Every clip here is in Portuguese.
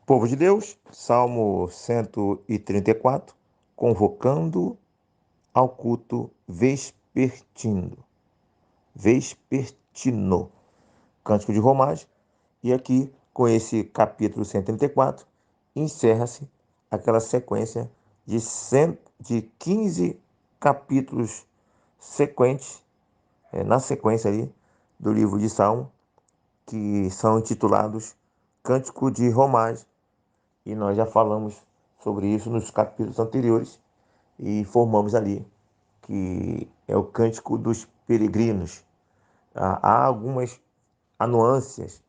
Povo de Deus, Salmo 134, convocando ao culto vespertino, Cântico de Romagem. E aqui, com esse capítulo 134, encerra-se aquela sequência de 15 capítulos sequentes, na sequência ali do livro de Salmo, que são intitulados Cântico de Romagem. E nós já falamos sobre isso nos capítulos anteriores e formamos ali que é o Cântico dos Peregrinos. Há algumas nuances,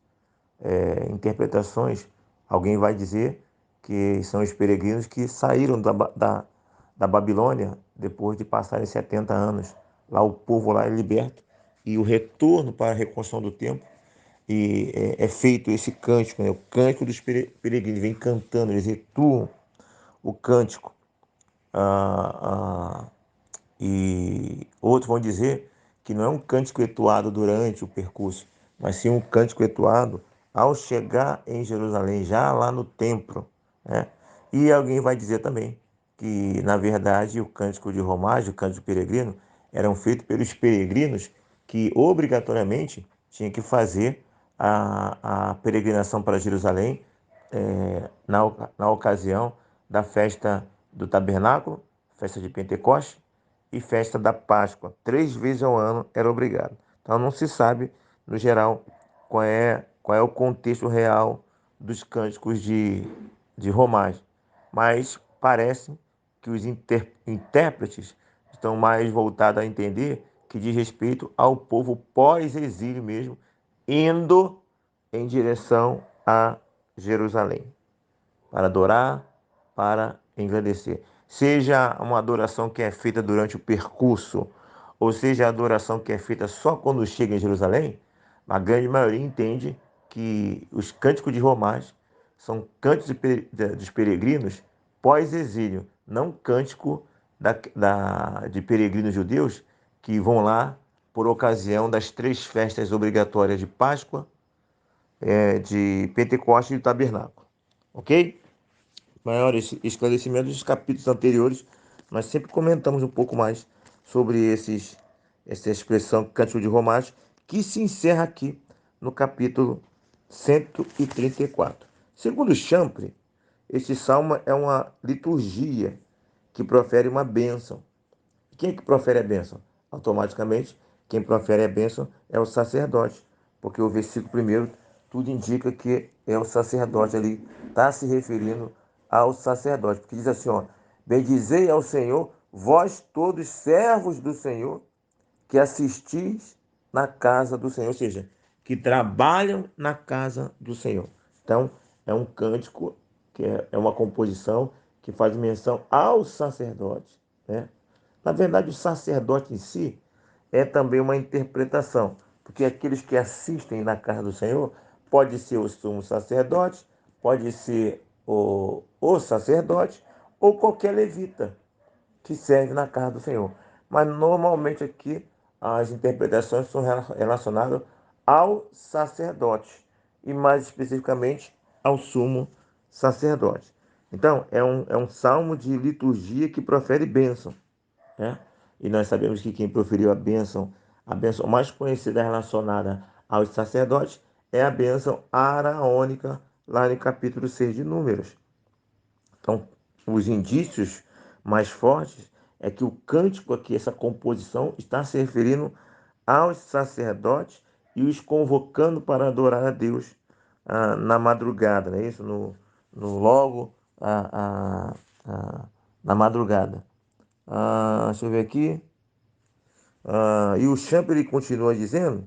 interpretações. Alguém vai dizer que são os peregrinos que saíram da Babilônia depois de passarem 70 anos. Lá o povo lá é liberto e o retorno para a reconstrução do templo. E é feito esse cântico, né? O cântico dos peregrinos, vem cantando, eles retuam o cântico. E outros vão dizer que não é um cântico entoado durante o percurso, mas sim um cântico entoado ao chegar em Jerusalém, já lá no templo, né? E alguém vai dizer também que, na verdade, o cântico de romagem, o cântico peregrino, eram feitos pelos peregrinos que obrigatoriamente tinham que fazer a peregrinação para Jerusalém, na ocasião da festa do tabernáculo, festa de Pentecostes e festa da Páscoa. 3 vezes ao ano era obrigado. Então não se sabe, no geral, qual é o contexto real dos cânticos de romagem. Mas parece que os intérpretes estão mais voltados a entender que diz respeito ao povo pós-exílio mesmo, indo em direção a Jerusalém, para adorar, para engrandecer. Seja uma adoração que é feita durante o percurso, ou seja a adoração que é feita só quando chega em Jerusalém, a grande maioria entende que os cânticos de romagem são cânticos dos peregrinos pós-exílio, não cântico de peregrinos judeus que vão lá por ocasião das 3 festas obrigatórias de Páscoa, de Pentecostes e do Tabernáculo. Ok? Maiores esclarecimentos dos capítulos anteriores, nós sempre comentamos um pouco mais sobre essa expressão cântico de romagem, que se encerra aqui no capítulo 134. Segundo Champre, este salmo é uma liturgia que profere uma bênção. Quem é que profere a bênção? Automaticamente, quem profere a bênção é o sacerdote, porque o versículo primeiro tudo indica que é o sacerdote ali, está se referindo ao sacerdote, porque diz assim, ó, bendizei ao Senhor, vós todos servos do Senhor, que assistis na casa do Senhor, ou seja, que trabalham na casa do Senhor. Então, é um cântico, que é uma composição que faz menção ao sacerdote, né? Na verdade, o sacerdote em si é também uma interpretação, porque aqueles que assistem na casa do Senhor pode ser o sumo sacerdote, pode ser o sacerdote ou qualquer levita que serve na casa do Senhor. Mas normalmente aqui as interpretações são relacionadas ao sacerdote e mais especificamente ao sumo sacerdote. Então, é um salmo de liturgia que profere bênção, né? E nós sabemos que quem proferiu a bênção mais conhecida relacionada aos sacerdotes é a bênção araônica, lá no capítulo 6 de Números. Então, os indícios mais fortes é que o cântico aqui, essa composição, está se referindo aos sacerdotes e os convocando para adorar a Deus na madrugada, não é isso? Logo na madrugada. Deixa eu ver aqui. E o Champ ele continua dizendo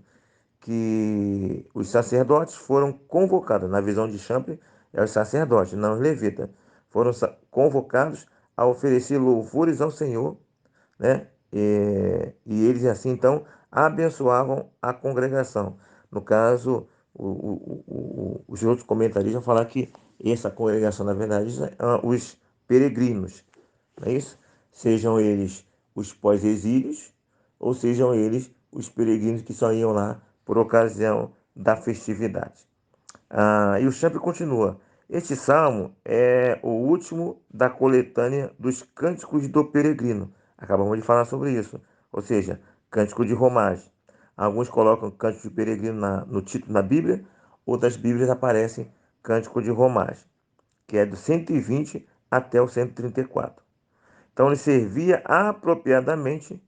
que os sacerdotes foram convocados, na visão de Champ, é os sacerdotes, não os levitas, foram convocados a oferecer louvores ao Senhor, né? E eles assim então abençoavam a congregação. No caso, os outros comentaristas vão falar que essa congregação, na verdade, são os peregrinos, não é isso? Sejam eles os pós-exílios, ou sejam eles os peregrinos que só iam lá por ocasião da festividade. E o Champ continua. Este salmo é o último da coletânea dos Cânticos do Peregrino. Acabamos de falar sobre isso. Ou seja, Cântico de Romagem. Alguns colocam Cântico de Peregrino no título na Bíblia, outras Bíblias aparecem Cântico de Romagem, que é do 120 até o 134. Então ele servia apropriadamente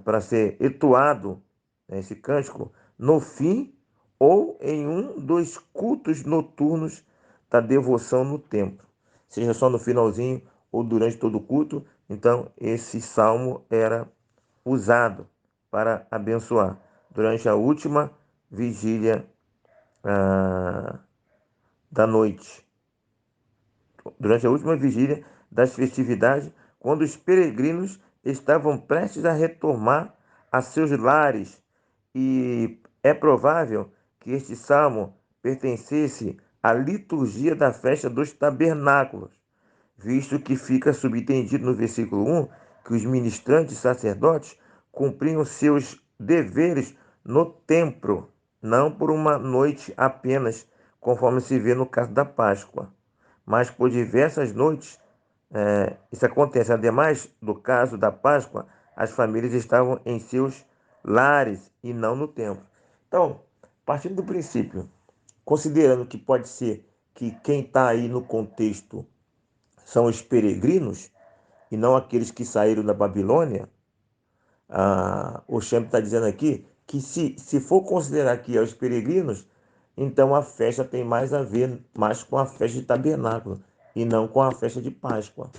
para ser entoado, né, esse cântico, no fim ou em um dos cultos noturnos da devoção no templo, seja só no finalzinho ou durante todo o culto. Então, esse salmo era usado para abençoar durante a última vigília ah, da noite, durante a última vigília das festividades, quando os peregrinos estavam prestes a retornar a seus lares, e é provável que este salmo pertencesse à liturgia da festa dos tabernáculos, visto que fica subentendido no versículo 1 que os ministrantes sacerdotes cumpriam seus deveres no templo, não por uma noite apenas, conforme se vê no caso da Páscoa, mas por diversas noites. Isso acontece. Ademais do caso da Páscoa, as famílias estavam em seus lares e não no templo. Então, partindo do princípio, considerando que pode ser que quem está aí no contexto são os peregrinos e não aqueles que saíram da Babilônia, o Shem está dizendo aqui que se for considerar que é os peregrinos, então a festa tem mais a ver mais com a festa de tabernáculo e não com a festa de Páscoa.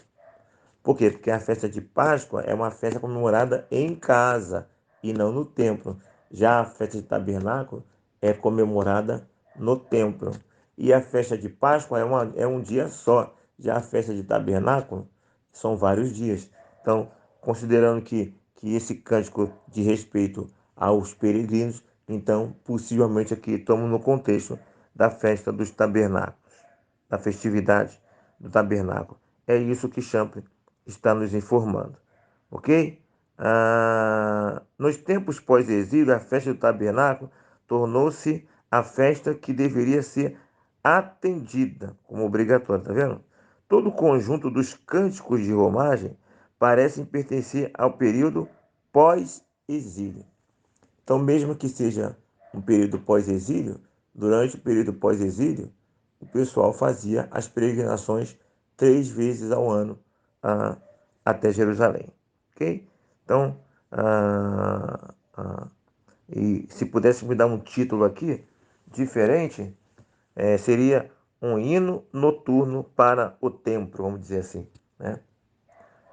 Por quê? Porque a festa de Páscoa é uma festa comemorada em casa e não no templo. Já a festa de tabernáculo é comemorada no templo. E a festa de Páscoa é um dia só. Já a festa de tabernáculo são vários dias. Então, considerando que esse cântico de respeito aos peregrinos, então, possivelmente aqui estamos no contexto da festa dos tabernáculos, da festividade do tabernáculo. É isso que Champlin está nos informando, ok? Nos tempos pós-exílio, a festa do tabernáculo tornou-se a festa que deveria ser atendida como obrigatória, tá vendo? Todo o conjunto dos cânticos de romagem parecem pertencer ao período pós-exílio. Então, mesmo que seja um período pós-exílio, durante o período pós-exílio, o pessoal fazia as peregrinações 3 vezes ao ano ah, até Jerusalém. Ok? Então, e se pudesse me dar um título aqui diferente, seria um hino noturno para o templo, vamos dizer assim, né?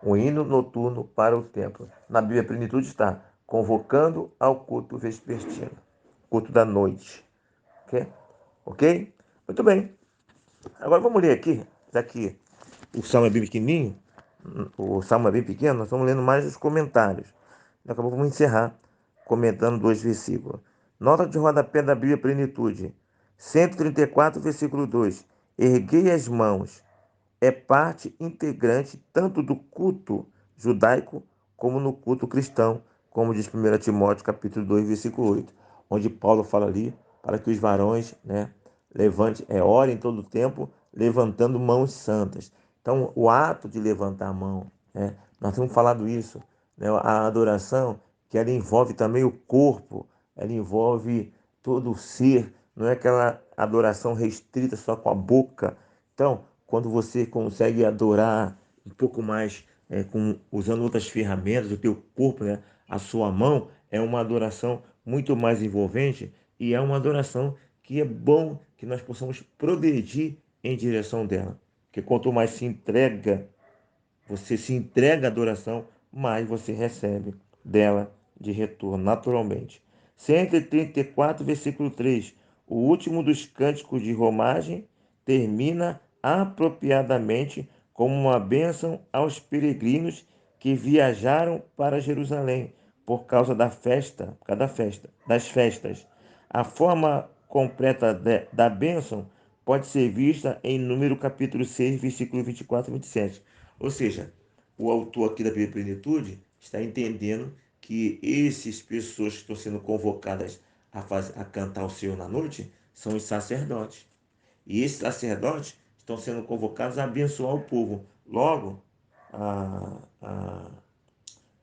Um hino noturno para o templo. Na Bíblia, a plenitude está convocando ao culto vespertino, culto da noite. Ok? Ok? Muito bem. Agora vamos ler aqui, já que o salmo é bem pequenininho, o salmo é bem pequeno, nós estamos lendo mais os comentários. Daqui a pouco vamos encerrar comentando 2 versículos. Nota de rodapé da Bíblia Plenitude, 134, versículo 2. Erguei as mãos é parte integrante tanto do culto judaico como no culto cristão, como diz 1 Timóteo capítulo 2, versículo 8, onde Paulo fala ali para que os varões, né, orem todo o tempo, levantando mãos santas. Então, o ato de levantar a mão, né, nós temos falado isso, né, a adoração, que ela envolve também o corpo, ela envolve todo o ser, não é aquela adoração restrita só com a boca. Então, quando você consegue adorar um pouco mais, usando outras ferramentas do teu corpo, né? A sua mão é uma adoração muito mais envolvente e é uma adoração que é bom que nós possamos progredir em direção dela. Porque quanto mais você se entrega à adoração, mais você recebe dela de retorno, naturalmente. 134, versículo 3. O último dos cânticos de romagem termina apropriadamente como uma bênção aos peregrinos que viajaram para Jerusalém por causa das festas. A forma completa da bênção pode ser vista em Número capítulo 6, versículo 24 e 27. Ou seja, o autor aqui da Bíblia Plenitude está entendendo que essas pessoas que estão sendo convocadas a cantar o Senhor na noite são os sacerdotes. E esses sacerdotes estão sendo convocados a abençoar o povo. Logo, a, a,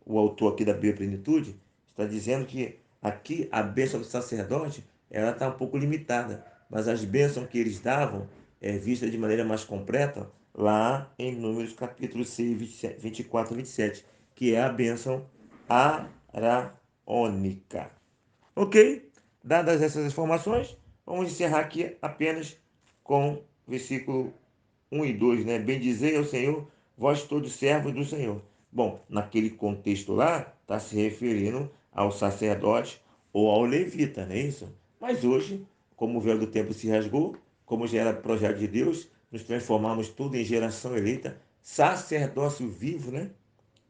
o autor aqui da Bíblia Plenitude está dizendo que aqui a bênção do sacerdote ela está um pouco limitada, mas as bênçãos que eles davam é vista de maneira mais completa lá em Números capítulo 6, 24 e 27, que é a bênção araônica. Ok? Dadas essas informações, vamos encerrar aqui apenas com versículo 1 e 2, né? Bendizei ao Senhor, vós todos servos do Senhor. Bom, naquele contexto lá, está se referindo ao sacerdote ou ao levita, não é isso? Mas hoje, como o véu do templo se rasgou, como já era projeto de Deus, nos transformamos tudo em geração eleita, sacerdócio vivo, né?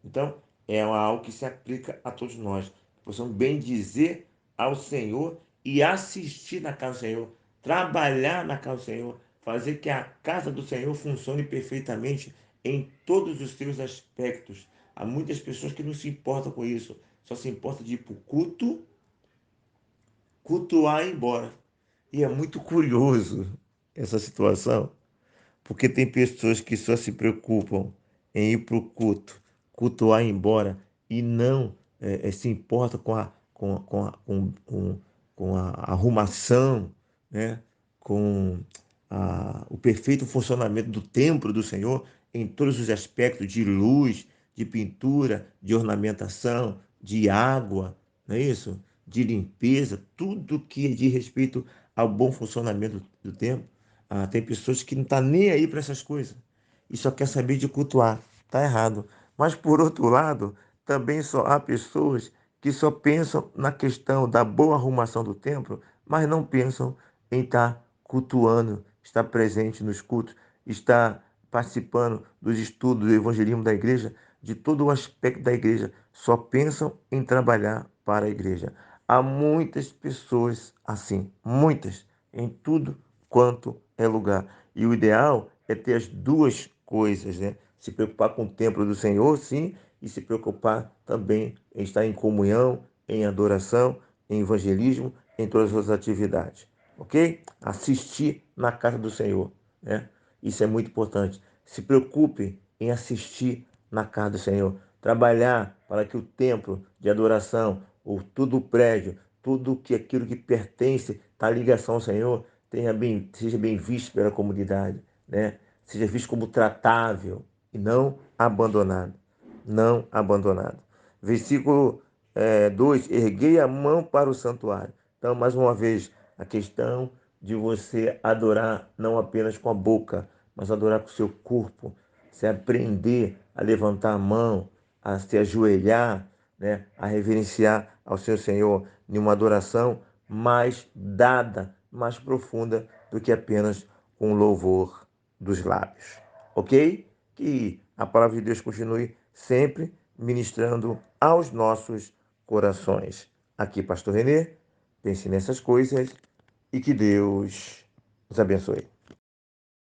Então, é algo que se aplica a todos nós. Possamos bendizer ao Senhor e assistir na casa do Senhor, trabalhar na casa do Senhor, fazer que a casa do Senhor funcione perfeitamente em todos os seus aspectos. Há muitas pessoas que não se importam com isso, só se importam de ir para o culto, cultuar e ir embora. E é muito curioso essa situação, porque tem pessoas que só se preocupam em ir para o culto, cultuar e ir embora, e não se importa com a arrumação, né? Com o perfeito funcionamento do templo do Senhor em todos os aspectos de luz, de pintura, de ornamentação, de água, não é isso? De limpeza, tudo que diz respeito ao bom funcionamento do templo. Tem pessoas que não estão nem aí para essas coisas e só quer saber de cultuar. Está errado. Mas, por outro lado, também só há pessoas que só pensam na questão da boa arrumação do templo, mas não pensam em estar cultuando, estar presente nos cultos, estar participando dos estudos do evangelismo da igreja, de todo o aspecto da igreja. Só pensam em trabalhar para a igreja. Há muitas pessoas assim, muitas, em tudo quanto é lugar. E o ideal é ter as duas coisas, né? Se preocupar com o templo do Senhor, sim, e se preocupar também em estar em comunhão, em adoração, em evangelismo, em todas as atividades, ok? Assistir na casa do Senhor, né? Isso é muito importante. Se preocupe em assistir na casa do Senhor, trabalhar para que o templo de adoração, todo o prédio, tudo que aquilo que pertence à ligação ao Senhor, seja bem visto pela comunidade, né? Seja visto como tratável e não abandonado. Não abandonado. Versículo 2: erguei a mão para o santuário. Então, mais uma vez, a questão de você adorar não apenas com a boca, mas adorar com o seu corpo. Se aprender a levantar a mão, a se ajoelhar, né? A reverenciar ao seu Senhor em uma adoração mais dada, mais profunda do que apenas um louvor dos lábios. Ok? Que a palavra de Deus continue sempre ministrando aos nossos corações. Aqui, Pastor Renê, pense nessas coisas e que Deus os abençoe.